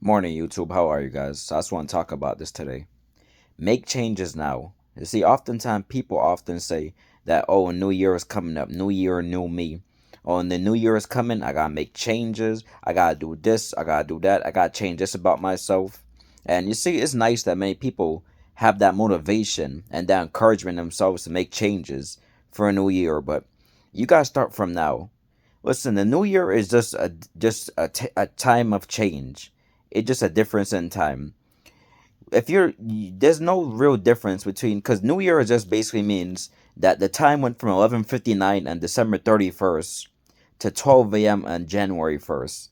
Morning, YouTube. How are you guys? So I just want to talk about this today. Make changes now. You see, oftentimes people often say that, oh, a new year is coming up, new year, new me. Oh, and the new year is coming, I gotta make changes. I gotta do this, I gotta do that, I gotta change this about myself. And you see, it's nice that many people have that motivation and that encouragement themselves to make changes for a new year, but you gotta start from now. Listen, the new year is just a time of change. It's just a difference in time. If you're There's no real difference between, because New Year just basically means that the time went from 11:59 on December 31st to 12 a.m. on January 1st.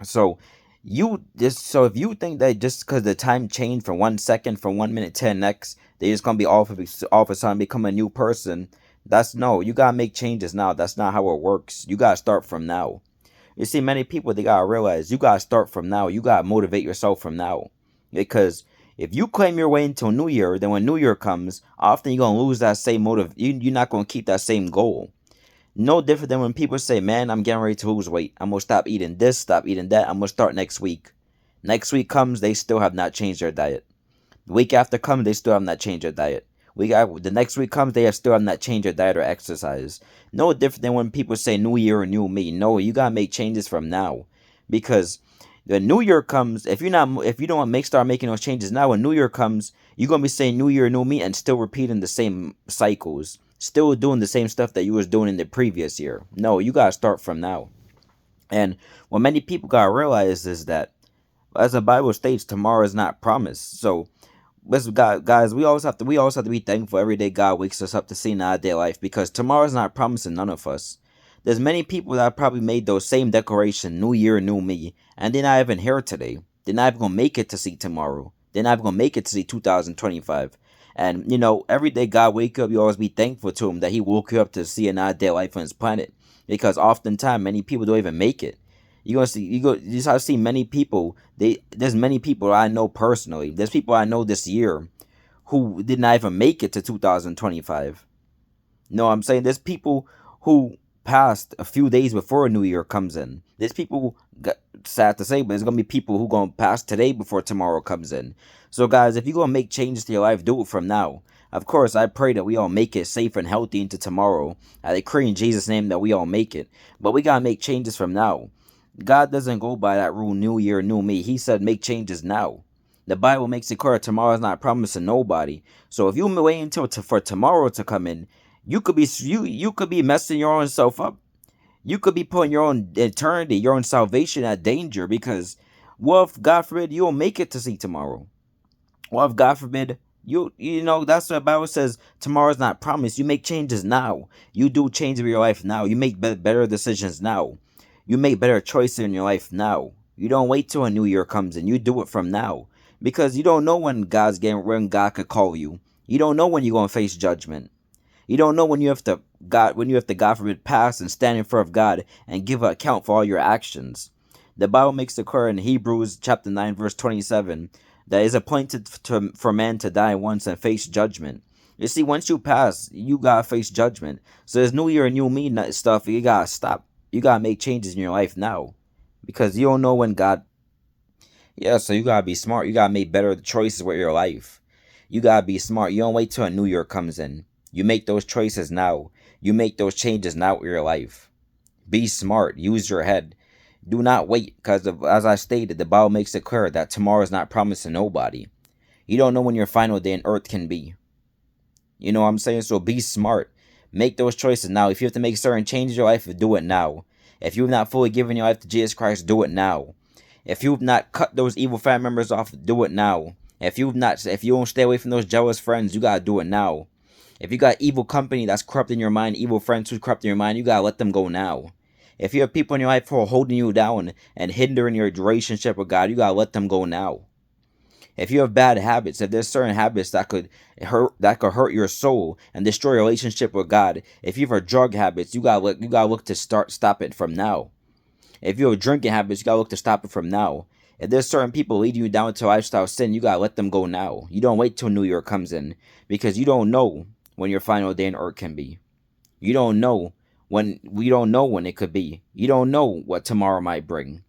So if you think that just because the time changed from 1 second from 1 minute to the next, they're just gonna be all of a sudden become a new person. That's no, you gotta make changes now. That's not how it works. You gotta start from now. You see, many people, they gotta realize you gotta start from now. You gotta motivate yourself from now, because if you claim your way until New Year, then when New Year comes, often you're gonna lose that same motive. You're not gonna keep that same goal. No different than when people say, "Man, I'm getting ready to lose weight. I'm gonna stop eating this, stop eating that. I'm gonna start next week." Next week comes, they still have not changed their diet. The week after comes, they still have not changed their diet. The next week comes, they have still have not changed their diet or exercise. No different than when people say New Year or New Me. No, you gotta make changes from now, because the New Year comes. If you don't start making those changes now, when New Year comes, you're gonna be saying New Year, New Me, and still repeating the same cycles, still doing the same stuff that you was doing in the previous year. No, you gotta start from now. And what many people gotta realize is that, as the Bible states, tomorrow is not promised. So listen, guys, we always have to be thankful every day God wakes us up to see another day of life, because tomorrow is not promising none of us. There's many people that probably made those same declaration, New Year, New Me, and they're not even here today. They're not even gonna make it to see tomorrow. They're not even gonna make it to see 2025. And every day God wake up, you always be thankful to Him that He woke you up to see another day of life on this planet. Because oftentimes many people don't even make it. You just have to see many people. There's many people I know personally. There's people I know this year who did not even make it to 2025. No, I'm saying there's people who passed a few days before New Year comes in. There's people, sad to say, but there's gonna be people who gonna pass today before tomorrow comes in. So guys, if you're gonna make changes to your life, do it from now. Of course, I pray that we all make it safe and healthy into tomorrow. I decree in Jesus' name that we all make it. But we gotta make changes from now. God doesn't go by that rule, New Year, New Me. He said make changes now. The Bible makes it clear tomorrow's not promising nobody. So if you wait until for tomorrow to come in, you could be messing your own self up. You could be putting your own eternity, your own salvation at danger, because what if, God forbid, you don't make it to see tomorrow? What if, God forbid, that's what the Bible says, tomorrow's not promised. You make changes now. You do change of your life now. You make better decisions now. You make better choices in your life now. You don't wait till a new year comes in. You do it from now. Because you don't know when God could call you. You don't know when you're gonna face judgment. You don't know when you have to, God forbid, pass and stand in front of God and give an account for all your actions. The Bible makes it clear in Hebrews chapter 9 verse 27 that it is appointed for man to die once and face judgment. You see, once you pass, you gotta face judgment. So there's New Year and New Me stuff. You gotta stop. You gotta make changes in your life now, because you don't know when God. Yeah, so you gotta be smart. You gotta make better choices with your life. You gotta be smart. You don't wait till a new year comes in. You make those choices now. You make those changes now with your life. Be smart. Use your head. Do not wait, because as I stated, the Bible makes it clear that tomorrow is not promised to nobody. You don't know when your final day on earth can be. You know what I'm saying? So be smart. Make those choices now. If you have to make certain changes in your life, do it now. If you've not fully given your life to Jesus Christ, do it now. If you've not cut those evil family members off, do it now. If you don't stay away from those jealous friends, you gotta do it now. If you got evil company that's corrupting your mind, evil friends who's corrupting your mind, you gotta let them go now. If you have people in your life who are holding you down and hindering your relationship with God, you gotta let them go now. If you have bad habits, if there's certain habits that could hurt your soul and destroy your relationship with God, if you have drug habits, you gotta look to stop it from now. If you have drinking habits, you gotta look to stop it from now. If there's certain people leading you down to a lifestyle of sin, you gotta let them go now. You don't wait till New Year comes in, because you don't know when your final day on earth can be. You don't know when we don't know when it could be. You don't know what tomorrow might bring.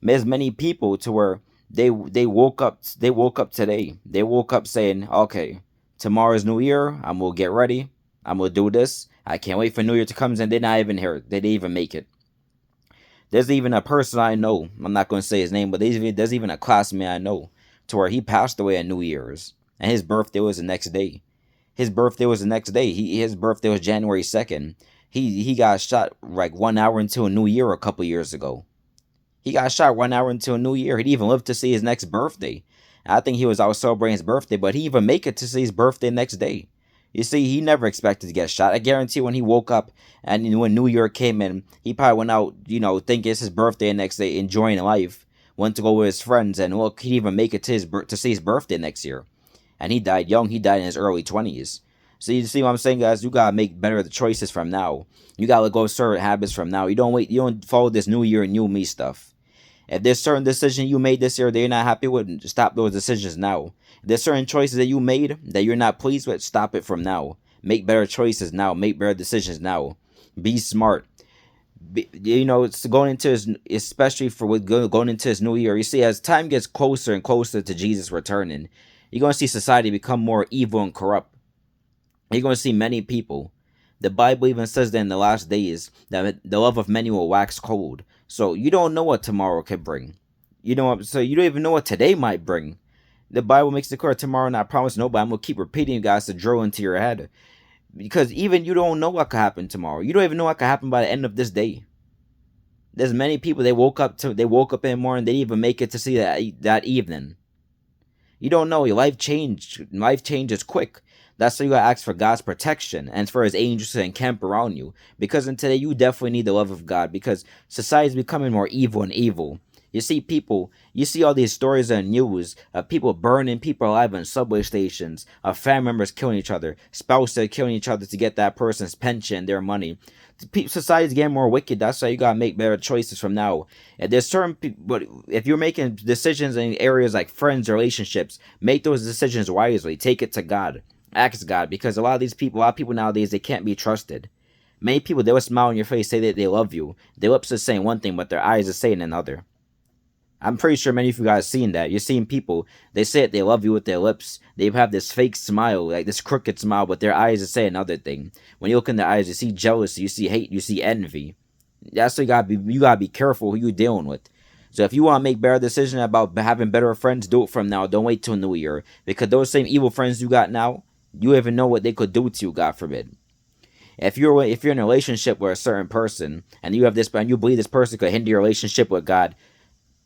There's many people to where They woke up today. They woke up saying, okay, tomorrow's New Year. I'm gonna get ready. I'm gonna do this. I can't wait for New Year to come, and they're not even here. They didn't even make it. There's even a person I know. I'm not gonna say his name, but there's even a classmate I know to where he passed away at New Year's, and his birthday was the next day. His birthday was the next day. His birthday was January 2nd. He got shot like 1 hour into a New Year a couple years ago. He got shot 1 hour into a New Year. He didn't even live to see his next birthday. I think he was out celebrating his birthday, but he even make it to see his birthday next day. You see, he never expected to get shot. I guarantee when he woke up and when New Year came in, he probably went out, thinking it's his birthday the next day, enjoying life. Went to go with his friends, and look, he didn't even make it to see his birthday next year. And he died young. He died in his early 20s. So you see what I'm saying, guys? You gotta make better the choices from now. You gotta let go of certain habits from now. You don't wait. You don't follow this New Year, new me stuff. If there's certain decision you made this year that you're not happy with, stop those decisions now. If there's certain choices that you made that you're not pleased with, stop it from now. Make better choices now. Make better decisions now. Be smart. It's going into his, especially for going into his new year. You see, as time gets closer and closer to Jesus returning, you're going to see society become more evil and corrupt. You're going to see many people. The Bible even says that in the last days that the love of many will wax cold. So you don't know what tomorrow could bring. So you don't even know what today might bring. The Bible makes it clear tomorrow not promised nobody. I'm going to keep repeating you guys to drill into your head. Because even you don't know what could happen tomorrow. You don't even know what could happen by the end of this day. There's many people they woke up in the morning, they didn't even make it to see that evening. You don't know. Your life changes quick. That's why you gotta ask for God's protection and for his angels to encamp around you. Because in today you definitely need the love of God, because society is becoming more evil and evil. You see all these stories on news of people burning people alive on subway stations, of family members killing each other, spouses killing each other to get that person's pension, their money. Society's getting more wicked. That's why you gotta make better choices from now. And there's certain people, but if you're making decisions in areas like friends, relationships, make those decisions wisely. Take it to God. Ask God, because a lot of people nowadays, they can't be trusted. Many people, they will smile on your face, say that they love you. Their lips are saying one thing, but their eyes are saying another. I'm pretty sure many of you guys seen that. You're seeing people, they say that they love you with their lips. They have this fake smile, like this crooked smile, but their eyes are saying another thing. When you look in their eyes, you see jealousy, you see hate, you see envy. That's why you gotta be careful who you're dealing with. So if you want to make better decisions about having better friends, do it from now. Don't wait till New Year, because those same evil friends you got now, you even know what they could do to you, God forbid. If you're in a relationship with a certain person and you believe this person could hinder your relationship with God,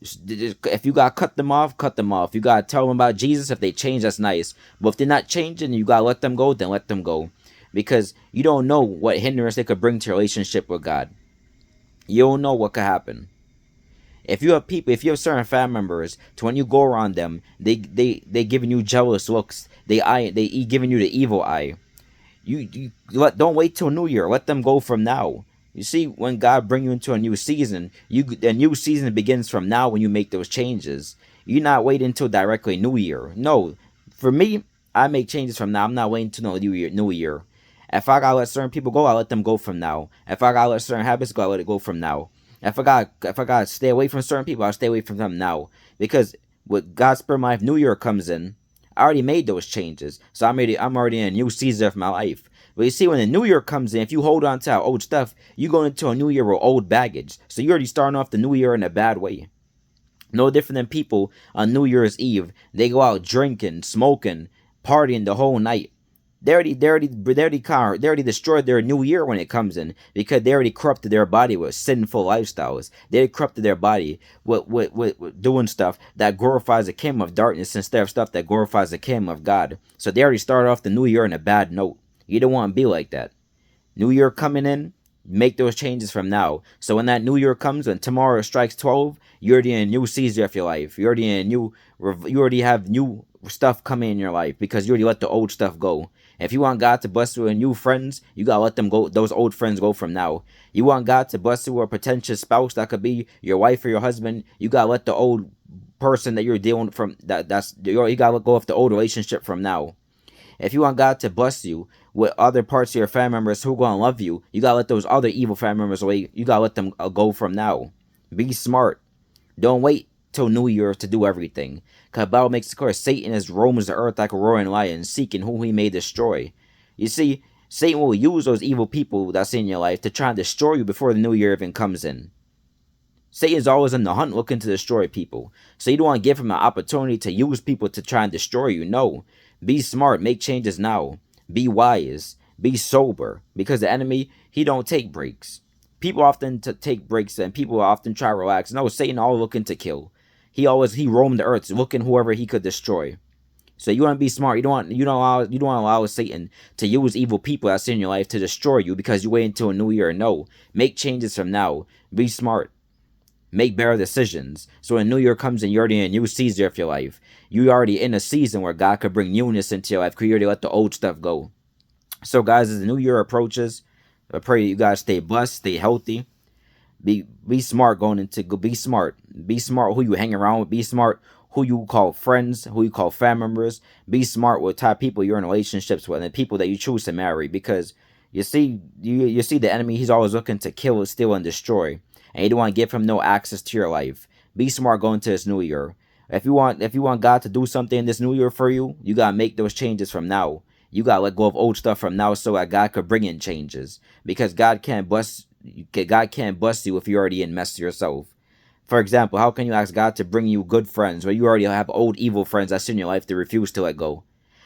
if you gotta cut them off, cut them off. You gotta tell them about Jesus. If they change, that's nice. But if they're not changing, you gotta let them go. Then let them go, because you don't know what hindrance they could bring to your relationship with God. You don't know what could happen. If you have certain family members, to when you go around them, they giving you jealous looks. They giving you the evil eye. Don't wait till New Year. Let them go from now. You see, when God bring you into a new season, a new season begins from now when you make those changes. You're not waiting until directly New Year. No, for me, I make changes from now. I'm not waiting until New Year. If I gotta let certain people go, I let them go from now. If I gotta let certain habits go, I let it go from now. If I gotta stay away from certain people, I'll stay away from them now. Because with God's spirit, my New Year comes in, I already made those changes. So I'm already in a new season of my life. But you see, when the New Year comes in, if you hold on to our old stuff, you go into a New Year with old baggage. So you're already starting off the New Year in a bad way. No different than people on New Year's Eve. They go out drinking, smoking, partying the whole night. They already destroyed their new year when it comes in, because they already corrupted their body with sinful lifestyles. They corrupted their body with doing stuff that glorifies the kingdom of darkness instead of stuff that glorifies the kingdom of God. So they already started off the new year on a bad note. You don't want to be like that. New year coming in, make those changes from now. So when that new year comes, when tomorrow strikes 12, you're already in a new season of your life. You already have new stuff coming in your life, because you already let the old stuff go. If you want God to bless you with new friends, you gotta let them go. Those old friends go from now. You want God to bless you with a potential spouse that could be your wife or your husband. You gotta let the old person that you're dealing from you gotta let go of the old relationship from now. If you want God to bless you with other parts of your family members who are gonna love you, you gotta let those other evil family members away. You gotta let them go from now. Be smart. Don't wait till New Year to do everything. Because the Bible makes it clear Satan is roams the earth like a roaring lion, seeking whom he may destroy. You see, Satan will use those evil people that's in your life to try and destroy you before the New Year even comes in. Satan's always on the hunt looking to destroy people. So you don't want to give him an opportunity to use people to try and destroy you. No. Be smart. Make changes now. Be wise. Be sober. Because the enemy, he don't take breaks. People often take breaks and people often try to relax. No, Satan always looking to kill. He roamed the earth looking whoever he could destroy. So you want to be smart. You don't want to allow Satan to use evil people that's in your life to destroy you because you wait until a new year. No. Make changes from now. Be smart. Make better decisions. So when New Year comes and you're already in a new season of your life, you're already in a season where God could bring newness into your life because you already let the old stuff go. So guys, as the New Year approaches, I pray you guys stay blessed, stay healthy. Be smart going into be smart. Be smart who you hang around with. Be smart who you call friends, who you call family members. Be smart with type of people you're in relationships with and the people that you choose to marry. Because you see the enemy, he's always looking to kill, steal, and destroy. And you don't want to give him no access to your life. Be smart going into this new year. If you want God to do something in this new year for you, you gotta make those changes from now. You gotta let go of old stuff from now so that God could bring in changes. Because God can't bust you if you're already in mess yourself. For example, how can you ask God to bring you good friends when you already have old evil friends that's in your life that refuse to let go?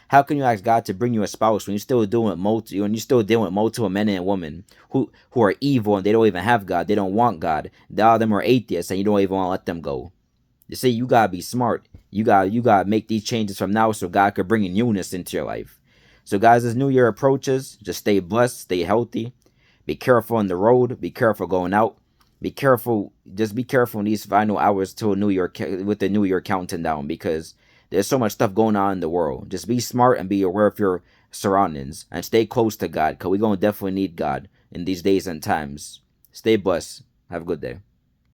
How can you ask God to bring you a spouse when you're still dealing with multiple men and women who are evil and they don't even have God, they don't want God. All of them are atheists and you don't even want to let them go. You see, you gotta be smart. You gotta make these changes from now so God could bring in newness into your life. So guys, as New Year approaches, just stay blessed, stay healthy. Be careful on the road. Be careful going out. Be careful. Just be careful in these final hours till New Year, with the New Year counting down, because there's so much stuff going on in the world. Just be smart and be aware of your surroundings and stay close to God, because we're going to definitely need God in these days and times. Stay blessed. Have a good day.